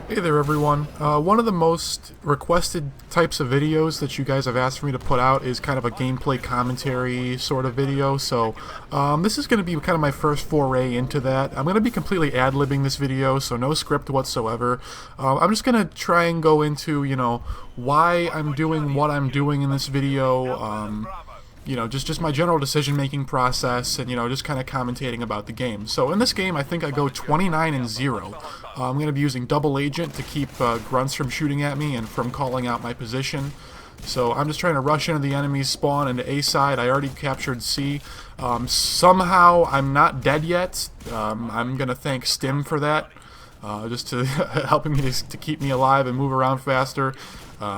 Hey there everyone. One of the most requested types of videos that you guys have asked for me to put out is kind of a gameplay commentary sort of video, so this is going to be kind of my first foray into that. I'm going to be completely ad-libbing this video, so no script whatsoever. I'm just going to try and go into, why I'm doing what I'm doing in this video, just my general decision-making process, and, just kind of commentating about the game. So in this game, I think I go 29-0. I'm going to be using double agent to keep grunts from shooting at me and from calling out my position. So I'm just trying to rush into the enemy's spawn into A side. I already captured C. Somehow I'm not dead yet. I'm going to thank Stim for that. Just to helping me to keep me alive and move around faster.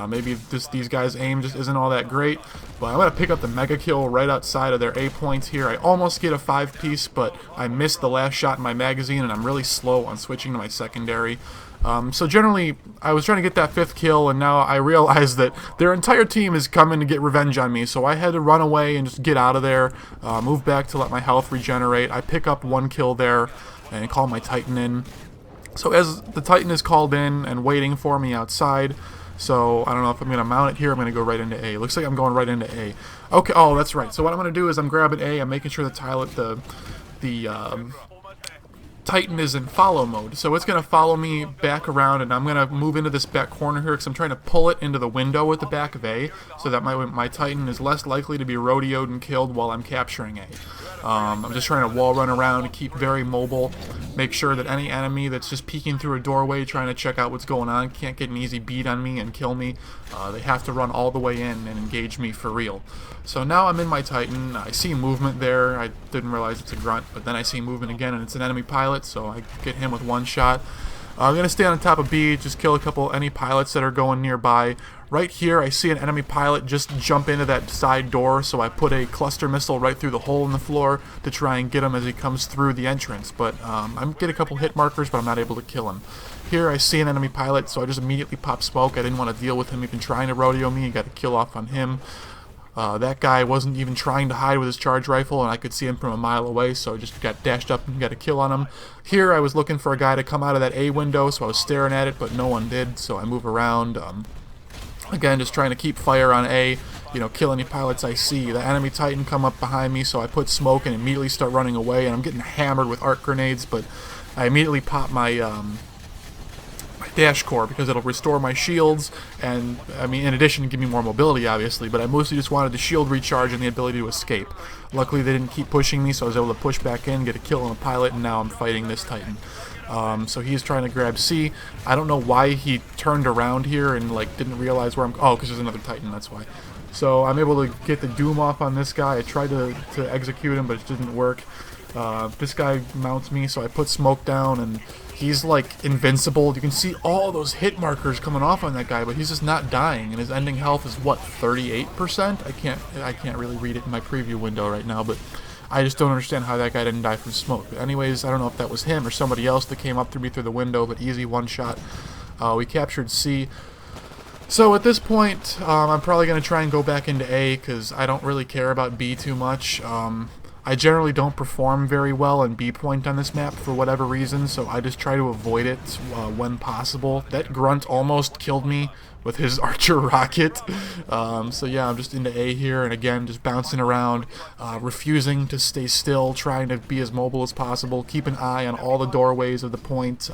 Maybe these guys' aim just isn't all that great, but I'm going to pick up the mega kill right outside of their A points here. I almost get a 5-piece, but I missed the last shot in my magazine, and I'm really slow on switching to my secondary. So generally, I was trying to get that 5th kill, and now I realize that their entire team is coming to get revenge on me, so I had to run away and just get out of there, move back to let my health regenerate. I pick up 1 kill there and call my Titan in. So as the Titan is called in and waiting for me outside, so I don't know if I'm going to mount it here. I'm going to go right into A. Looks like I'm going right into A. Okay, oh, that's right. So what I'm going to do is I'm grabbing A. I'm making sure the Titan is in follow mode. So it's going to follow me back around, and I'm going to move into this back corner here because I'm trying to pull it into the window at the back of A so that my Titan is less likely to be rodeoed and killed while I'm capturing A. I'm just trying to wall run around and keep very mobile, make sure that any enemy that's just peeking through a doorway trying to check out what's going on can't get an easy beat on me and kill me. They have to run all the way in and engage me for real. So now I'm in my Titan. I see movement there. I didn't realize it's a grunt, but then I see movement again, and it's an enemy pilot, so I get him with 1 shot. I'm going to stay on top of B, just kill a couple any pilots that are going nearby. Right here, I see an enemy pilot just jump into that side door, so I put a cluster missile right through the hole in the floor to try and get him as he comes through the entrance. But I get a couple hit markers, but I'm not able to kill him. Here, I see an enemy pilot, so I just immediately pop smoke. I didn't want to deal with him even trying to rodeo me. I got a kill off on him. That guy wasn't even trying to hide with his charge rifle, and I could see him from a mile away, so I just got dashed up and got a kill on him. Here, I was looking for a guy to come out of that A window, so I was staring at it, but no one did, so I move around. Again, just trying to keep fire on A, kill any pilots I see. The enemy Titan come up behind me, so I put smoke and immediately start running away, and I'm getting hammered with arc grenades, but I immediately pop my dash core because it'll restore my shields, and in addition give me more mobility obviously, but I mostly just wanted the shield recharge and the ability to escape. Luckily they didn't keep pushing me, so I was able to push back in, get a kill on a pilot, and now I'm fighting this Titan. So he's trying to grab C. I don't know why he turned around here and didn't realize where I'm... Oh, because there's another Titan, that's why. So I'm able to get the Doom off on this guy. I tried to execute him, but it didn't work. This guy mounts me, so I put smoke down, and he's invincible. You can see all those hit markers coming off on that guy, but he's just not dying, and his ending health is what, 38%? I can't really read it in my preview window right now, but I just don't understand how that guy didn't die from smoke. But anyways, I don't know if that was him or somebody else that came up through me through the window, but easy 1 shot. We captured C. So at this point, I'm probably going to try and go back into A because I don't really care about B too much. I generally don't perform very well in B point on this map for whatever reason, so I just try to avoid it when possible. That grunt almost killed me with his archer rocket. So yeah, I'm just into A here, and again, just bouncing around, refusing to stay still, trying to be as mobile as possible, keep an eye on all the doorways of the point,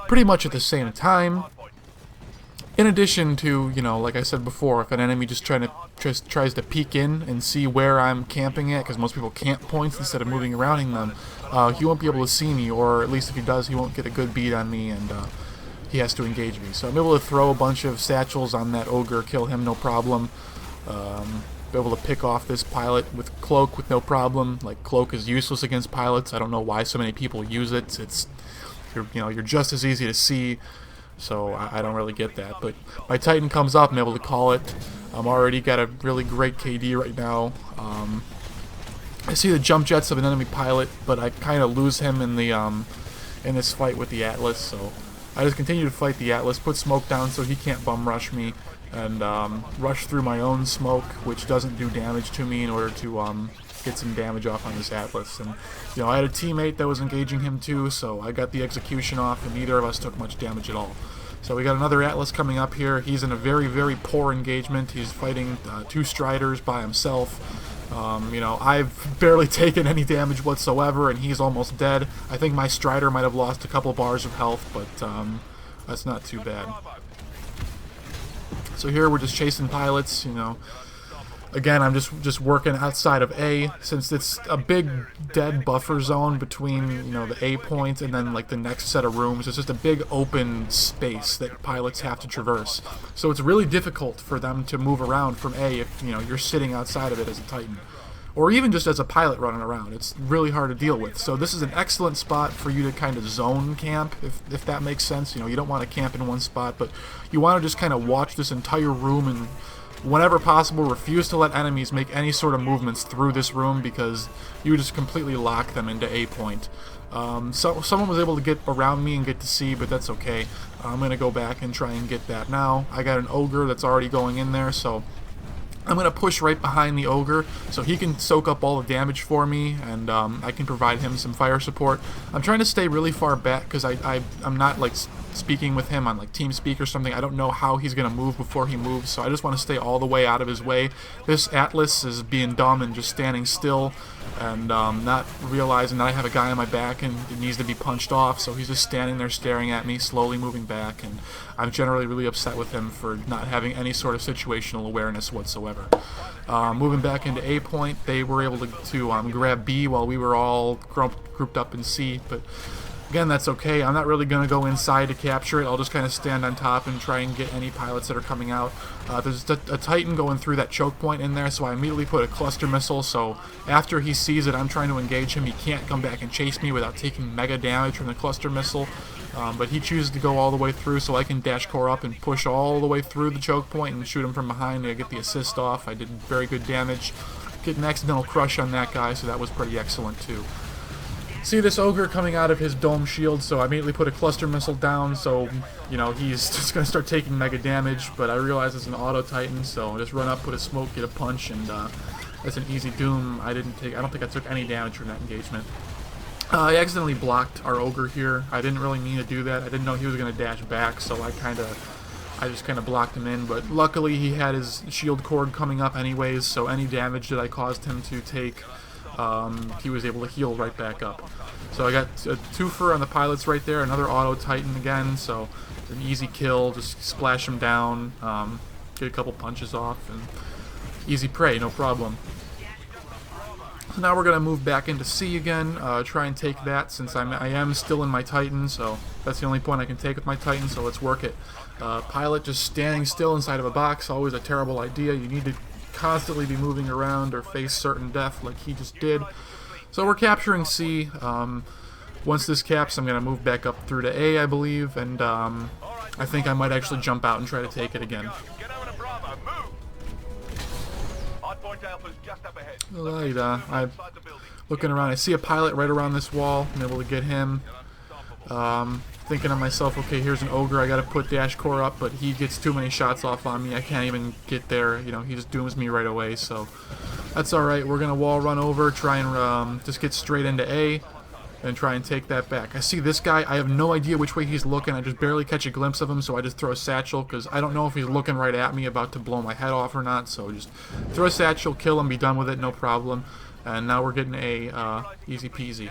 pretty much at the same time. In addition to, like I said before, if an enemy just tries to peek in and see where I'm camping at, because most people camp points instead of moving around them, he won't be able to see me, or at least if he does, he won't get a good beat on me, and he has to engage me. So I'm able to throw a bunch of satchels on that ogre, kill him no problem. Be able to pick off this pilot with cloak with no problem. Cloak is useless against pilots. I don't know why so many people use it. You're just as easy to see. So I don't really get that. But my Titan comes up, I'm able to call it. I'm already got a really great KD right now. I see the jump jets of an enemy pilot, but I kind of lose him in this fight with the Atlas. So I just continue to fight the Atlas, put smoke down so he can't bum rush me, and rush through my own smoke, which doesn't do damage to me, in order to get some damage off on this Atlas. And you know, I had a teammate that was engaging him too, so I got the execution off, and neither of us took much damage at all. So we got another Atlas coming up here. He's in a very, very poor engagement. He's fighting 2 Striders by himself. You know, I've barely taken any damage whatsoever, and he's almost dead. I think my Strider might have lost a couple bars of health, but that's not too bad. So here we're just chasing pilots, you know. Again, I'm just working outside of A, since it's a big dead buffer zone between, you know, the A point and then like the next set of rooms. It's just a big open space that pilots have to traverse. So it's really difficult for them to move around from A if, you know, you're sitting outside of it as a Titan. Or even just as a pilot running around. It's really hard to deal with. So this is an excellent spot for you to kind of zone camp, if that makes sense. You know, you don't want to camp in one spot, but you want to just kind of watch this entire room and whenever possible, refuse to let enemies make any sort of movements through this room, because you just completely lock them into A point. So someone was able to get around me and get to C, but that's okay. I'm going to go back and try and get that now. I got an Ogre that's already going in there, so I'm going to push right behind the Ogre so he can soak up all the damage for me, and I can provide him some fire support. I'm trying to stay really far back because I'm not like speaking with him on like TeamSpeak or something. I don't know how he's going to move before he moves, so I just want to stay all the way out of his way. This Atlas is being dumb and just standing still and not realizing that I have a guy on my back and it needs to be punched off, so he's just standing there staring at me, slowly moving back, and I'm generally really upset with him for not having any sort of situational awareness whatsoever. Moving back into A point, they were able to grab B while we were all grouped up in C, but again, that's okay. I'm not really going to go inside to capture it. I'll just kind of stand on top and try and get any pilots that are coming out. There's a Titan going through that choke point in there, so I immediately put a cluster missile, so after he sees that I'm trying to engage him, he can't come back and chase me without taking mega damage from the cluster missile. But he chooses to go all the way through, so I can dash core up and push all the way through the choke point and shoot him from behind to get the assist off. I did very good damage. Get an accidental crush on that guy, so that was pretty excellent too. See this Ogre coming out of his dome shield, so I immediately put a cluster missile down, so, you know, he's just going to start taking mega damage, but I realize it's an auto Titan, so just run up, put a smoke, get a punch, and that's an easy doom. I don't think I took any damage from that engagement. I accidentally blocked our Ogre here. I didn't really mean to do that. I didn't know he was going to dash back, so I just kind of blocked him in, but luckily he had his shield cord coming up anyways, so any damage that I caused him to take, he was able to heal right back up. So I got a twofer on the pilots right there, another auto Titan again, so an easy kill, just splash him down, get a couple punches off, and easy prey, no problem. So now we're going to move back into C again, try and take that since I am still in my Titan, so that's the only point I can take with my Titan, so let's work it. Pilot just standing still inside of a box, always a terrible idea. You need to constantly be moving around or face certain death like he just did. So we're capturing C. Once this caps, I'm going to move back up through to A, I believe, and I think I might actually jump out and try to take it again. I'm looking around. I see a pilot right around this wall. I'm able to get him. Thinking to myself, okay, here's an Ogre. I got to put dash core up, but he gets too many shots off on me. I can't even get there. You know, he just dooms me right away. So that's all right. We're gonna wall run over, try and just get straight into A, and try and take that back. I see this guy. I have no idea which way he's looking. I just barely catch a glimpse of him, so I just throw a satchel because I don't know if he's looking right at me, about to blow my head off or not. So just throw a satchel, kill him, be done with it, no problem. And now we're getting A, easy peasy.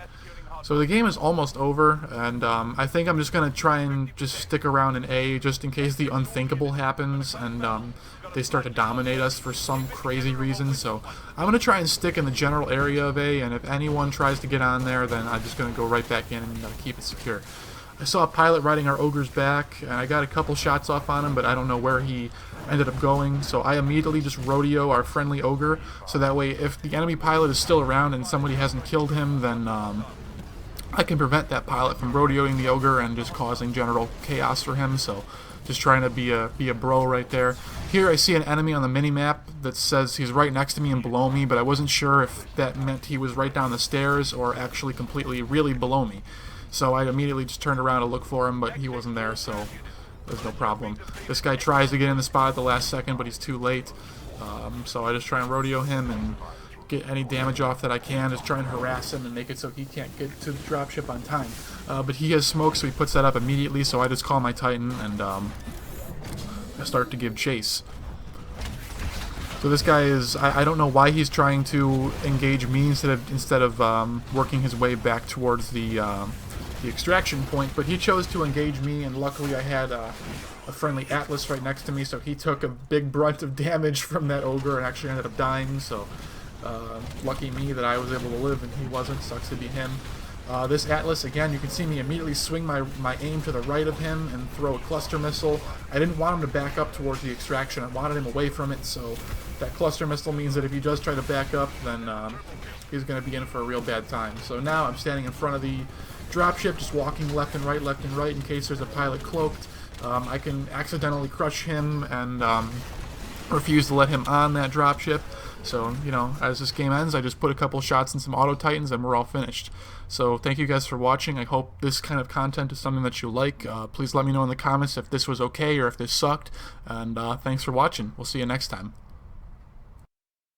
So the game is almost over, and I think I'm just going to try and just stick around in A just in case the unthinkable happens and they start to dominate us for some crazy reason. So I'm going to try and stick in the general area of A, and if anyone tries to get on there, then I'm just going to go right back in and keep it secure. I saw a pilot riding our Ogre's back, and I got a couple shots off on him, but I don't know where he ended up going, so I immediately just rodeo our friendly Ogre, so that way if the enemy pilot is still around and somebody hasn't killed him, then I can prevent that pilot from rodeoing the Ogre and just causing general chaos for him. So just trying to be a bro right there. Here I see an enemy on the mini-map that says he's right next to me and below me, but I wasn't sure if that meant he was right down the stairs or actually completely really below me. So I immediately just turned around to look for him, but he wasn't there, so there's no problem. This guy tries to get in the spot at the last second, but he's too late. So I just try and rodeo him and get any damage off that I can, just try and harass him and make it so he can't get to the dropship on time. But he has smoke, so he puts that up immediately, so I just call my Titan and I start to give chase. So this guy is, I don't know why he's trying to engage me instead of working his way back towards the extraction point, but he chose to engage me, and luckily I had a friendly Atlas right next to me, so he took a big brunt of damage from that ogre and actually ended up dying, so lucky me that I was able to live and he wasn't. Sucks to be him. This Atlas, again, you can see me immediately swing my aim to the right of him and throw a cluster missile. I didn't want him to back up towards the extraction. I wanted him away from it, so that cluster missile means that if he does try to back up, then he's going to be in for a real bad time. So now I'm standing in front of the dropship, just walking left and right in case there's a pilot cloaked. I can accidentally crush him and refuse to let him on that dropship. So, you know, as this game ends, I just put a couple shots in some auto titans and we're all finished. So thank you guys for watching. I hope this kind of content is something that you like. Please let me know in the comments if this was okay or if this sucked. And thanks for watching. We'll see you next time.